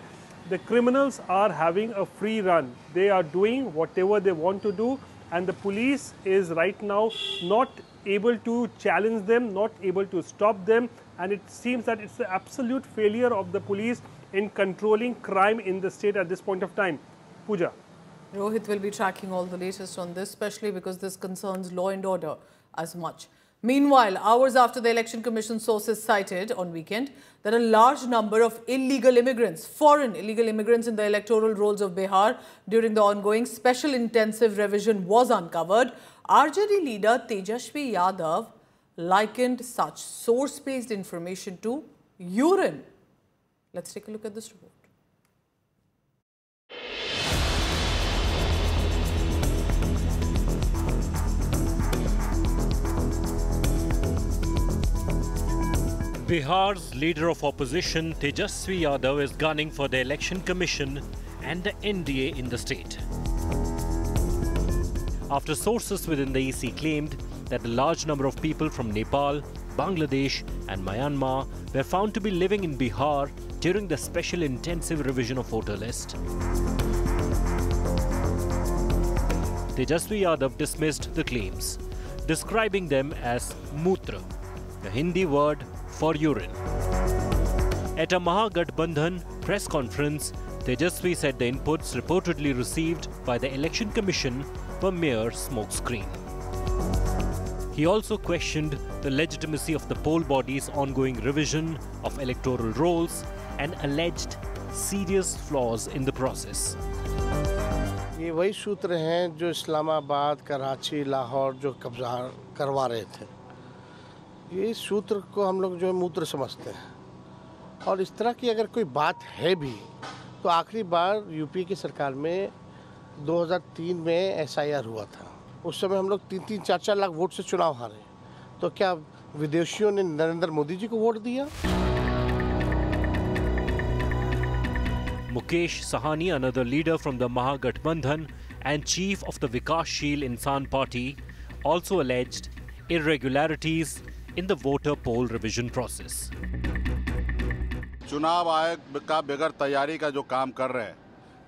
the criminals are having a free run. They are doing whatever they want to do, and the police is right now not able to challenge them, not able to stop them, and it seems that it's the absolute failure of the police in controlling crime in the state at this point of time. Pooja. Rohit will be tracking all the latest on this, especially because this concerns law and order as much. Meanwhile, hours after the Election Commission sources cited on weekend that a large number of illegal immigrants, foreign illegal immigrants in the electoral rolls of Bihar during the ongoing special intensive revision was uncovered, RJD leader Tejaswi Yadav likened such source-based information to urine. Let's take a look at this report. Bihar's leader of opposition Tejaswi Yadav is gunning for the Election Commission and the NDA in the state. After sources within the EC claimed that a large number of people from Nepal, Bangladesh and Myanmar were found to be living in Bihar during the special intensive revision of voter list. Tejaswi Yadav dismissed the claims, describing them as Mutra, a Hindi word for urine. At a Mahagathbandhan press conference, Tejaswi said the inputs reportedly received by the Election Commission were mere smokescreen. He also questioned the legitimacy of the poll body's ongoing revision of electoral rolls and alleged serious flaws in the process. ये वही सूत्र हैं जो इस्लामाबाद, कराची, लाहौर जो कब्जा करवा रहे थे। ये सूत्र को हम लोग जो मूत्र समझते हैं और इस तरह की अगर कोई बात है भी तो आखिरी बार यूपी की सरकार में 2003 में SIR हुआ था। उस समय हम लोग 3-3, 4-4 लाख वोट से चुनाव हारे। तो क्या विदेशियों ने नरेंद्र मोदी जी को वोट दिया? Mukesh Sahani, another leader from the Mahagathbandhan and chief of the Vikashsheel Insan Party, also alleged irregularities in the voter poll revision process. चुनाव आयोग का बगैर तैयारी का जो काम कर रहे हैं,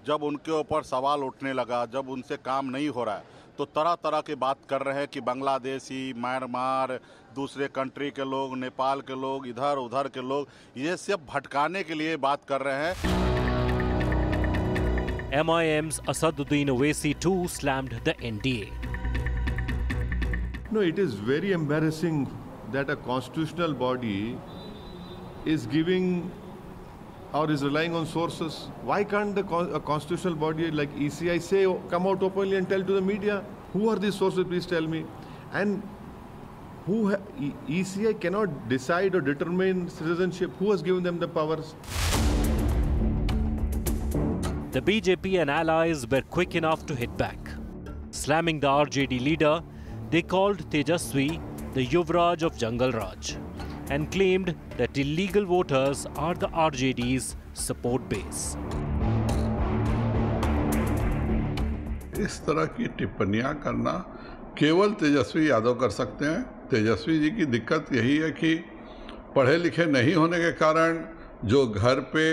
जब उनके ऊपर सवाल उठने लगा, जब उनसे काम नहीं हो रहा है, तो तरह तरह की बात कर रहे हैं कि बांग्लादेशी, म्यांमार, दूसरे कंट्री के लोग, नेपाल के लोग, इधर उधर के लोग, ये सब भटकाने के लिए बात कर रहे हैं। MIM's Asaduddin Owaisi too slammed the NDA. No, it is very embarrassing that a constitutional body is giving or is relying on sources. Why can't a constitutional body like ECI say, come out openly and tell to the media, who are these sources, please tell me. And ECI cannot decide or determine citizenship. Who has given them the powers? The BJP and allies were quick enough to hit back. Slamming the RJD leader, they called Tejaswi the Yuvraj of Jungle Raj and claimed that illegal voters are the RJD's support base. इस तरह की टिप्पणियां करना केवल तेजस्वी यादव कर सकते हैं। तेजस्वी जी की दिक्कत यही है कि पढ़े लिखे नहीं होने के कारण जो घर पे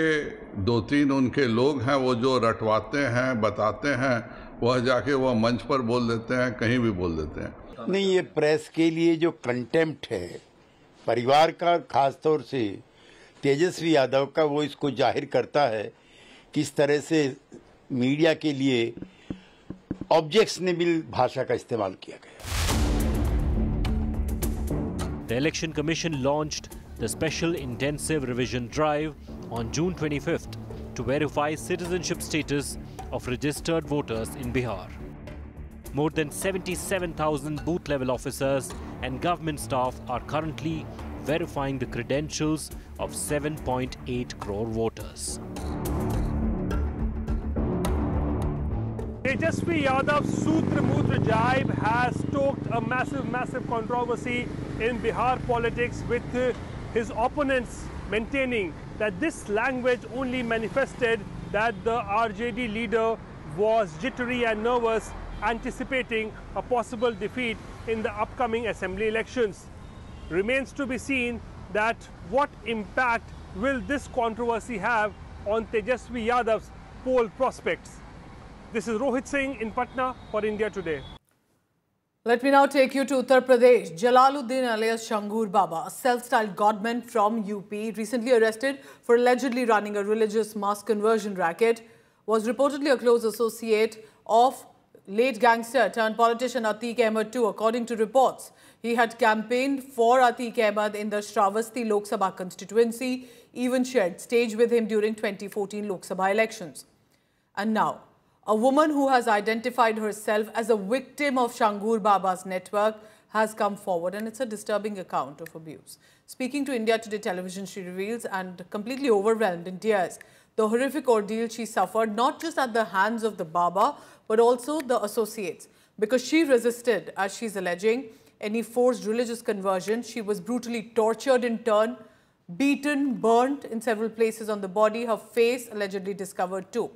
2-3 उनके लोग हैं वो जो रटवाते हैं, बताते हैं, वह जाके वह मंच पर बोल देते हैं, कहीं भी बोल देते हैं। नहीं, ये प्रेस के लिए जो कंटेम्प्ट है परिवार का, खासतौर से तेजस्वी यादव का, वो इसको जाहिर करता है किस तरह से मीडिया के लिए ऑब्जेक्शनेबल भाषा का इस्तेमाल किया गया। The Election Commission launched the Special Intensive Revision Drive on June 25th to verify citizenship status of registered voters in Bihar. More than 77,000 booth-level officers and government staff are currently verifying the credentials of 7.8 crore voters. Tejaswi Yadav's Sutra Mutra jibe has stoked a massive controversy in Bihar politics, with his opponents maintaining that this language only manifested that the RJD leader was jittery and nervous, anticipating a possible defeat in the upcoming assembly elections. Remains to be seen that what impact will this controversy have on Tejaswi Yadav's poll prospects. This is Rohit Singh in Patna for India Today. Let me now take you to Uttar Pradesh. Jalaluddin alias Shangur Baba, a self-styled godman from UP, recently arrested for allegedly running a religious mass conversion racket, was reportedly a close associate of late gangster turned politician Atiq Ahmed too. According to reports, he had campaigned for Atiq Ahmed in the Shravasti Lok Sabha constituency, even shared stage with him during 2014 Lok Sabha elections. And now, a woman who has identified herself as a victim of Shangur Baba's network has come forward, and it's a disturbing account of abuse. Speaking to India Today television, she reveals, and completely overwhelmed in tears, the horrific ordeal she suffered, not just at the hands of the Baba, but also the associates. Because she resisted, as she's alleging, any forced religious conversion. She was brutally tortured in turn. beaten, burnt in several places on the body, her face allegedly discovered too.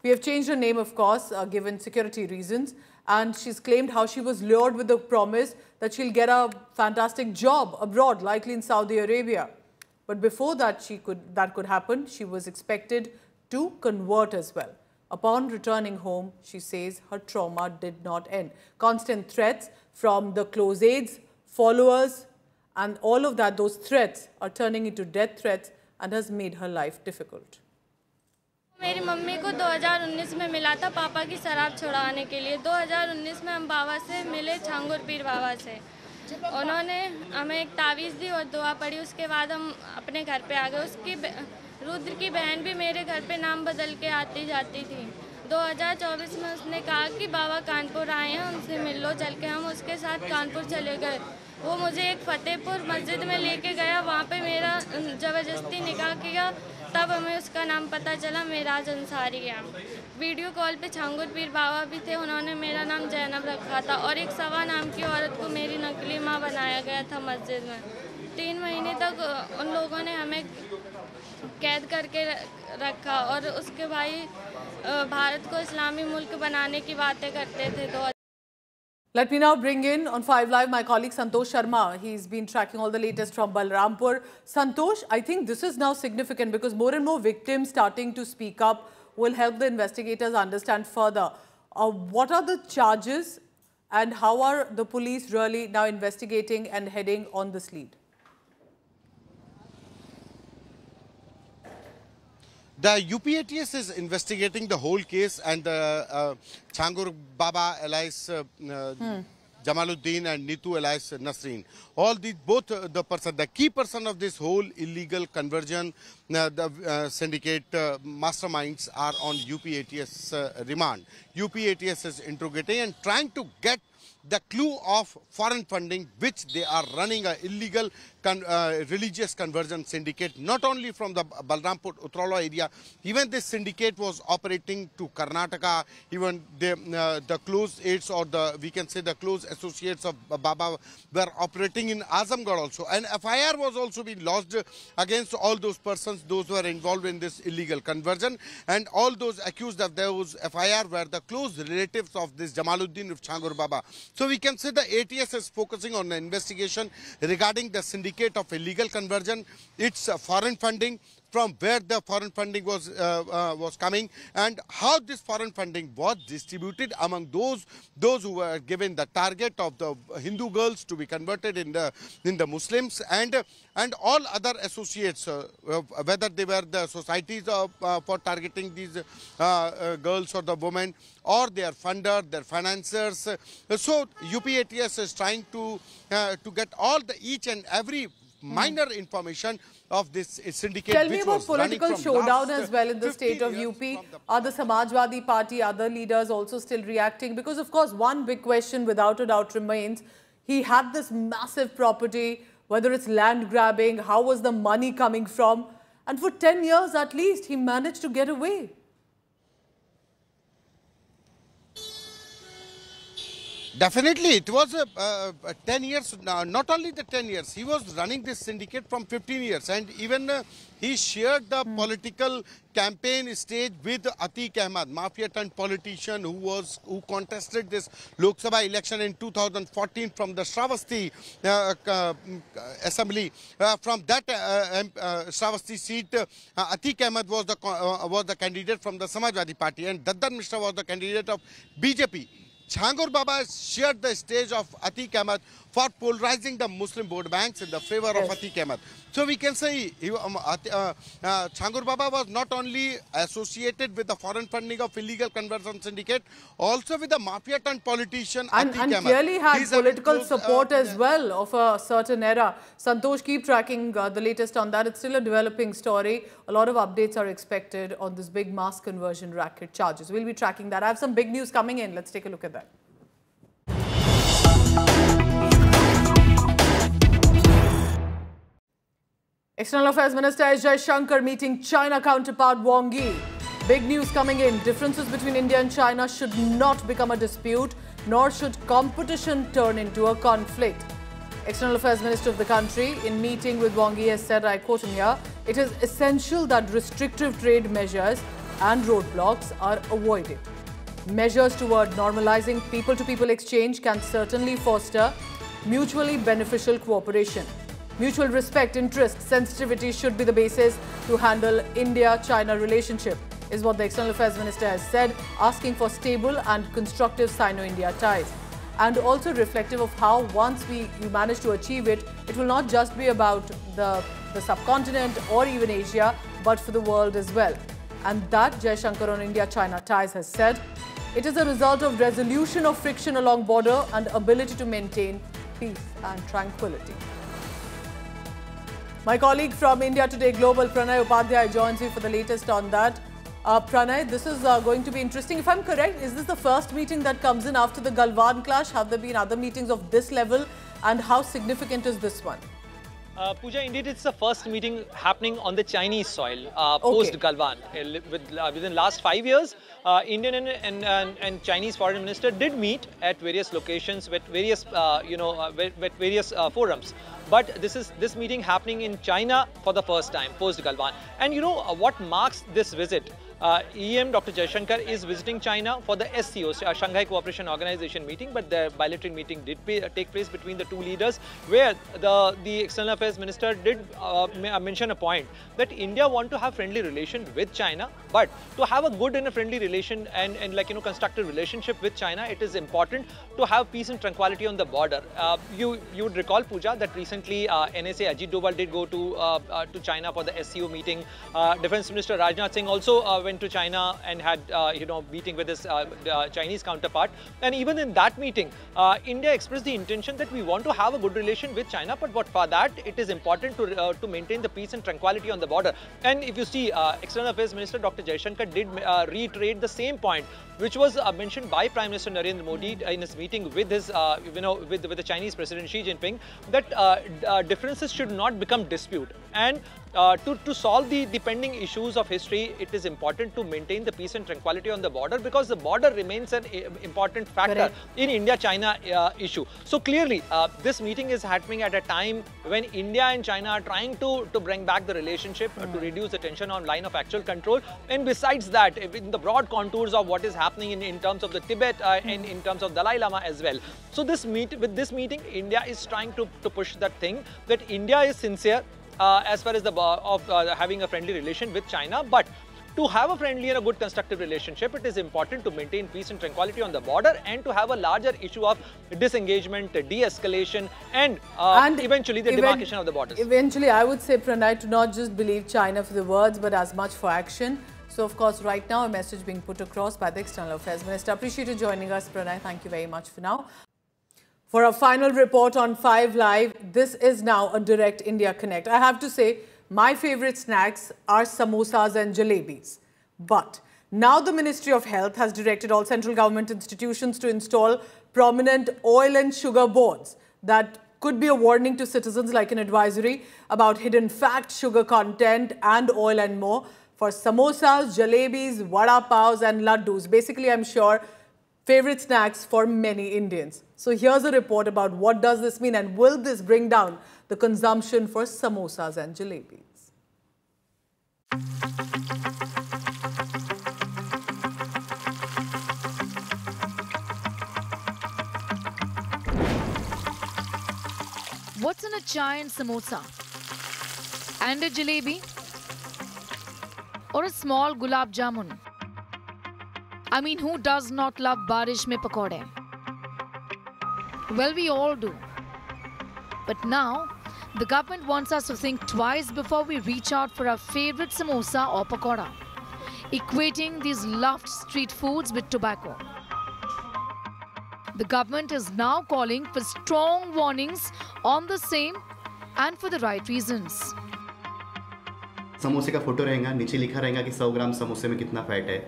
We have changed her name, of course, given security reasons, and she's claimed how she was lured with the promise that she'll get a fantastic job abroad, likely in Saudi Arabia. But before that could happen, she was expected to convert as well. Upon returning home, she says her trauma did not end. Constant threats from the close aides, followers, and all of that, those threats are turning into death threats and has made her life difficult. मेरी mummy को 2019 में मिला था पापा की शराब छुड़ाने के लिए। 2019 में हम बाबा से मिले, छांगुर पीर बाबा से। उन्होंने हमें एक तावीज़ दी और दुआ पढ़ी। उसके बाद हम अपने घर पे आ गए। उसकी रुद्र की बहन भी मेरे घर पे नाम बदल के आती जाती थी। 2024 में उसने कहा कि बाबा कानपुर आए हैं, उनसे मिल लो चल के। हम उसके साथ कानपुर चले गए। वो मुझे एक फतेहपुर मस्जिद में लेके गया, वहाँ पे मेरा ज़बरदस्ती निकाह किया। तब हमें उसका नाम पता चला, मेराज अंसारी है। वीडियो कॉल पे छांगुर पीर बाबा भी थे, उन्होंने मेरा नाम जैनब रखा था और एक सवा नाम की औरत को मेरी नकली माँ बनाया गया था मस्जिद में। 3 महीने तक उन लोगों ने हमें कैद करके रखा और उसके भाई भारत को इस्लामी मुल्क बनाने की बातें करते थे। Let me now bring in on 5 Live my colleague Santosh Sharma. He's been tracking all the latest from Balrampur. Santosh, I think this is now significant because more and more victims starting to speak up will help the investigators understand further. What are the charges and how are the police really now investigating and heading on this lead? The UPATS is investigating the whole case, and Changur Baba alias Jamaluddin and Nitu alias Nasreen. All these, both the key person of this whole illegal conversion, the syndicate masterminds are on UPATS remand. UPATS is interrogating and trying to get the clue of foreign funding which they are running a illegal religious conversion syndicate, not only from the Balrampur Utrala area. Even this syndicate was operating to Karnataka. Even the close aides, or we can say the close associates of Baba, were operating in Azamgarh also. And FIR was also being lodged against all those persons, those who were involved in this illegal conversion. And all those accused of those FIR were the close relatives of this Jamaluddin of Changur Baba. So we can say the ATS is focusing on the investigation regarding the syndicate of illegal conversion, its foreign funding, from where the foreign funding was coming, and how this foreign funding was distributed among those who were given the target of the Hindu girls to be converted in the Muslims, and all other associates, whether they were the societies for targeting these girls or the women, or their funder, their financiers. So UPATS is trying to get all each and every minor information of this syndicate. Tell me about political showdown as well in the state of UP. Are the Samajwadi Party, other leaders also still reacting? Because of course one big question without a doubt remains, he had this massive property, whether it's land grabbing, how was the money coming from? And for 10 years at least, he managed to get away. Definitely, it was 10 years, not only the 10 years, he was running this syndicate from 15 years, and even he shared the political campaign stage with Atiq Ahmed, mafia-turned politician who contested this Lok Sabha election in 2014 from the Shravasti assembly. From that Shravasti seat, Atiq Ahmed was the candidate from the Samajwadi Party, and Daddar Mishra was the candidate of BJP. Changur Baba shared the stage of Atiq Ahmed for polarizing the Muslim vote banks in the favor of Atiq Ahmed. So we can say Changur Baba was not only associated with the foreign funding of illegal conversion syndicate, also with the mafia-turned politician Atiq Ahmed. And clearly had political support as well of a certain era. Santosh, keep tracking the latest on that. It's still a developing story. A lot of updates are expected on this big mass conversion racket charges. We'll be tracking that. I have some big news coming in. Let's take a look at that. External Affairs Minister S. Jaishankar meeting China counterpart Wang Yi. Big news coming in. Differences between India and China should not become a dispute, nor should competition turn into a conflict. External Affairs Minister of the country, in meeting with Wang Yi, has said, I quote him here, it is essential that restrictive trade measures and roadblocks are avoided. Measures toward normalizing people-to-people exchange can certainly foster mutually beneficial cooperation. Mutual respect, interest, sensitivity should be the basis to handle India-China relationship, is what the External Affairs Minister has said, asking for stable and constructive Sino-India ties. And also reflective of how once we manage to achieve it, it will not just be about the subcontinent or even Asia, but for the world as well. And that, Jaishankar on India-China ties has said, it is a result of resolution of friction along border and ability to maintain peace and tranquility. My colleague from India Today Global, Pranay Upadhyay, joins me for the latest on that. Pranay, this is going to be interesting. If I'm correct, is this the first meeting that comes in after the Galwan clash? Have there been other meetings of this level? And how significant is this one? Pooja, indeed, it's the first meeting happening on the Chinese soil post-Galwan. Within last 5 years, Indian and Chinese foreign minister did meet at various locations with various, forums. But this meeting happening in China for the first time post-Galwan. And what marks this visit? EM Dr. Jaishankar is visiting China for the SCO, Shanghai Cooperation Organization meeting, but the bilateral meeting did take place between the two leaders, where the External Affairs Minister did mention a point that India want to have friendly relation with China, but to have a good and a friendly relation and constructive relationship with China, it is important to have peace and tranquility on the border. You would recall, Pooja, that recently NSA Ajit Doval did go to China for the SCO meeting. Defense Minister Rajnath Singh also went to China and had meeting with his Chinese counterpart, and even in that meeting India expressed the intention that we want to have a good relation with China, but for that it is important to maintain the peace and tranquility on the border. And if you see, External Affairs Minister Dr. Jaishankar did reiterate the same point which was mentioned by Prime Minister Narendra Modi in his meeting with his with the Chinese President Xi Jinping, that differences should not become dispute, and to solve the pending issues of history, it is important to maintain the peace and tranquility on the border, because the border remains an important factor in India-China issue. So clearly, this meeting is happening at a time when India and China are trying to bring back the relationship, to reduce the tension on line of actual control. And besides that, in the broad contours of what is happening in terms of the Tibet and in terms of Dalai Lama as well. So with this meeting, India is trying to push that thing, that India is sincere as far as having a friendly relation with China, but to have a friendly and a good constructive relationship, it is important to maintain peace and tranquility on the border, and to have a larger issue of disengagement, de-escalation, and eventually the demarcation of the borders. Eventually, I would say, Pranay, to not just believe China for the words, but as much for action. So, of course, right now, a message being put across by the External Affairs Minister. Appreciate you joining us, Pranay. Thank you very much for now. For a final report on 5 Live, this is now a direct India Connect. I have to say, my favorite snacks are samosas and jalebis. But now the Ministry of Health has directed all central government institutions to install prominent oil and sugar boards that could be a warning to citizens, like an advisory about hidden fat, sugar content and oil and more for samosas, jalebis, vada paos and laddus. Basically, I'm sure, favorite snacks for many Indians. So here's a report about what does this mean, and will this bring down the consumption for samosas and jalebis? What's in a giant samosa? And a jalebi? Or a small gulab jamun? I mean, who does not love barish mein pakode? Well, we all do. But now, the government wants us to think twice before we reach out for our favorite samosa or pakoda, equating these loved street foods with tobacco. The government is now calling for strong warnings on the same, and for the right reasons. समोसे का photo रहेगा, नीचे लिखा रहेगा कि 100 ग्राम समोसे में कितना फैट है,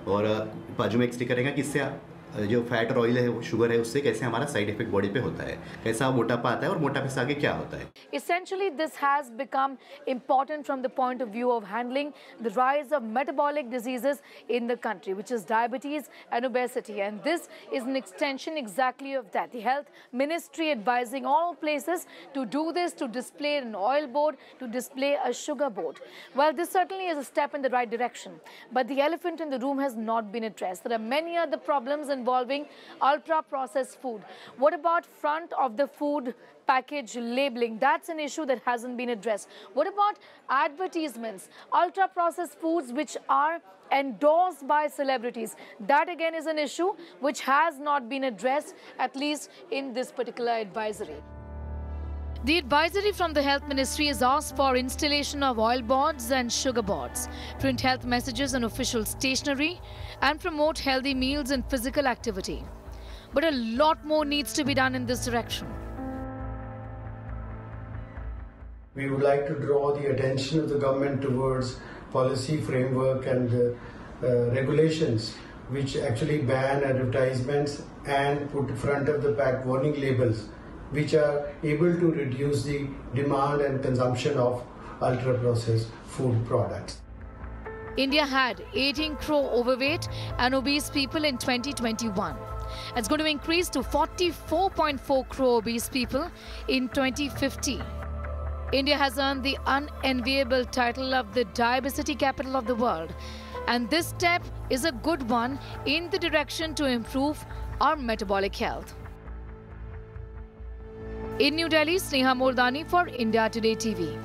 और बाजू में एक स्टिकर रहेगा कि इससे जो फैट और ऑयल है, वो शुगर है, उससे कैसे हमारा साइड इफेक्ट बॉडी पे होता है, कैसा मोटापा आता है और मोटापे से आगे क्या होता है. Essentially, this has become important from the point of view of handling the rise of metabolic diseases in the country, which is diabetes and obesity. And this is an extension exactly of that. The Health Ministry advising all places to do this, to display an oil board, to display a sugar board. Well, this certainly is a step in the right direction. But the elephant in the room has not been addressed. There are many other problems involving ultra-processed food. What about front of the food package labeling? That's an issue that hasn't been addressed. What about advertisements? Ultra-processed foods which are endorsed by celebrities. That again is an issue which has not been addressed, at least in this particular advisory. The advisory from the Health Ministry has asked for installation of oil boards and sugar boards, print health messages on official stationery, and promote healthy meals and physical activity. But a lot more needs to be done in this direction. We would like to draw the attention of the government towards policy framework and regulations which actually ban advertisements and put front of the pack warning labels which are able to reduce the demand and consumption of ultra-processed food products. India had 18 crore overweight and obese people in 2021. It's going to increase to 44.4 crore obese people in 2050. India has earned the unenviable title of the diabesity capital of the world. And this step is a good one in the direction to improve our metabolic health. In New Delhi, Sneha Mordani for India Today TV.